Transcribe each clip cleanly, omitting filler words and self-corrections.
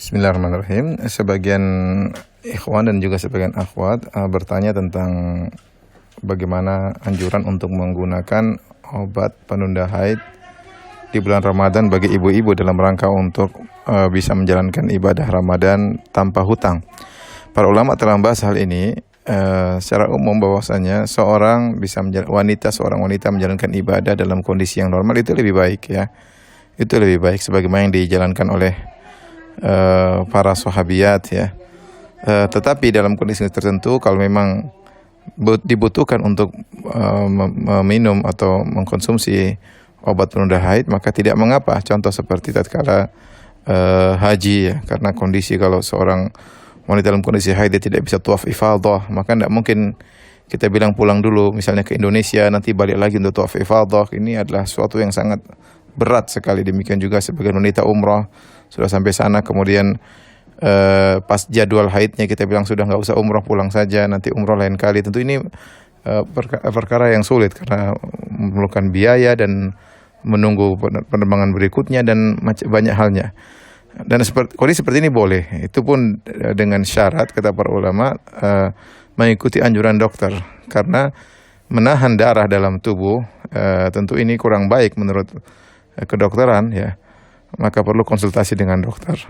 Bismillahirrahmanirrahim. Sebagian ikhwan dan juga sebagian akhwat bertanya tentang bagaimana anjuran untuk menggunakan obat penunda haid di bulan Ramadan bagi ibu-ibu dalam rangka untuk bisa menjalankan ibadah Ramadan tanpa hutang. Para ulama telah membahas hal ini secara umum bahwasanya seorang wanita menjalankan ibadah dalam kondisi yang normal itu lebih baik ya. Itu lebih baik sebagaimana yang dijalankan oleh para sahabiyat ya. Tetapi dalam kondisi tertentu kalau memang dibutuhkan untuk meminum atau mengkonsumsi obat penunda haid maka tidak mengapa. Contoh seperti tatkala haji ya, karena kondisi kalau seorang wanita dalam kondisi haid dia tidak bisa tawaf ifadah, maka tidak mungkin kita bilang pulang dulu misalnya ke Indonesia nanti balik lagi untuk tawaf ifadah. Ini adalah suatu yang sangat berat sekali. Demikian juga sebagian wanita umrah sudah sampai sana kemudian pas jadwal haidnya kita bilang sudah nggak usah umrah, pulang saja nanti umrah lain kali. Tentu ini perkara yang sulit karena memerlukan biaya dan menunggu penerbangan berikutnya dan banyak halnya. Dan kondisi seperti ini boleh, itu pun dengan syarat kata para ulama mengikuti anjuran dokter, karena menahan darah dalam tubuh tentu ini kurang baik menurut kedokteran ya, maka perlu konsultasi dengan dokter.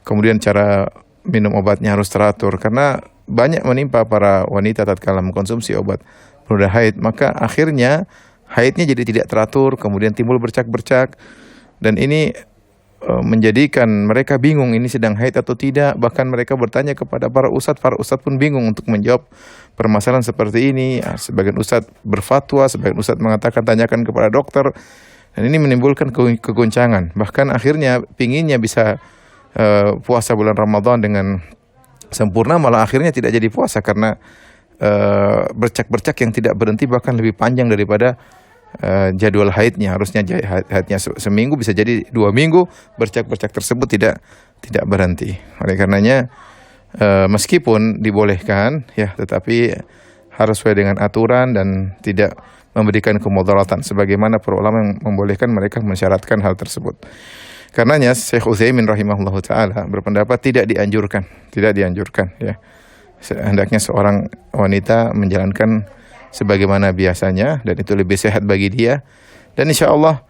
Kemudian cara minum obatnya harus teratur, karena banyak menimpa para wanita tatkala mengkonsumsi obat penunda haid, maka akhirnya haidnya jadi tidak teratur, kemudian timbul bercak-bercak, dan ini menjadikan mereka bingung ini sedang haid atau tidak. Bahkan mereka bertanya kepada para ustadz pun bingung untuk menjawab permasalahan seperti ini. Sebagian ustadz berfatwa, sebagian ustadz mengatakan tanyakan kepada dokter, dan ini menimbulkan kegoncangan. Bahkan akhirnya pinginnya bisa puasa bulan Ramadan dengan sempurna, malah akhirnya tidak jadi puasa karena bercak-bercak yang tidak berhenti, bahkan lebih panjang daripada jadwal haidnya. Harusnya haidnya seminggu, bisa jadi 2 minggu, bercak-bercak tersebut tidak berhenti. Oleh karenanya meskipun dibolehkan ya, tetapi harus sesuai dengan aturan dan tidak memberikan kemudaratan, sebagaimana para ulama yang membolehkan mereka mensyaratkan hal tersebut. Karenanya Syekh Utsaimin rahimahullahu taala berpendapat tidak dianjurkan ya. Hendaknya seorang wanita menjalankan sebagaimana biasanya, dan itu lebih sehat bagi dia, dan insya Allah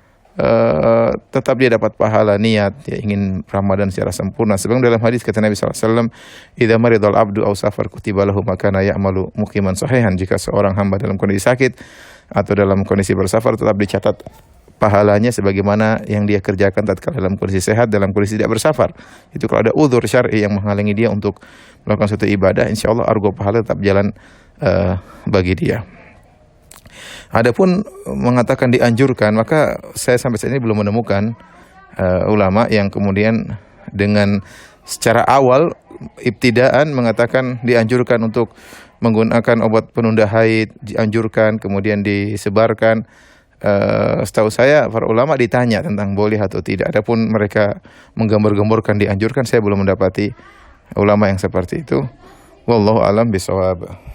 tetap dia dapat pahala niat ya, ingin Ramadan secara sempurna. Sebagaimana dalam hadis kata Nabi SAW, idza maridal abdu aw safar kutiba lahu ma kana ya'malu muqiman sahihan. Jika seorang hamba dalam kondisi sakit atau dalam kondisi bersafar, tetap dicatat pahalanya sebagaimana yang dia kerjakan tatkala dalam kondisi sehat, dalam kondisi tidak bersafar. Itu kalau ada udzur syar'i yang menghalangi dia untuk melakukan suatu ibadah, insya Allah argo pahala tetap jalan bagi dia. Adapun mengatakan dianjurkan, maka saya sampai saat ini belum menemukan ulama yang kemudian dengan secara awal ibtidaan mengatakan dianjurkan untuk menggunakan obat penunda haid, dianjurkan kemudian disebarkan. Setahu saya para ulama ditanya tentang boleh atau tidak. Adapun mereka menggambar-gemborkan dianjurkan, saya belum mendapati ulama yang seperti itu. Wallahu a'lam bishawab.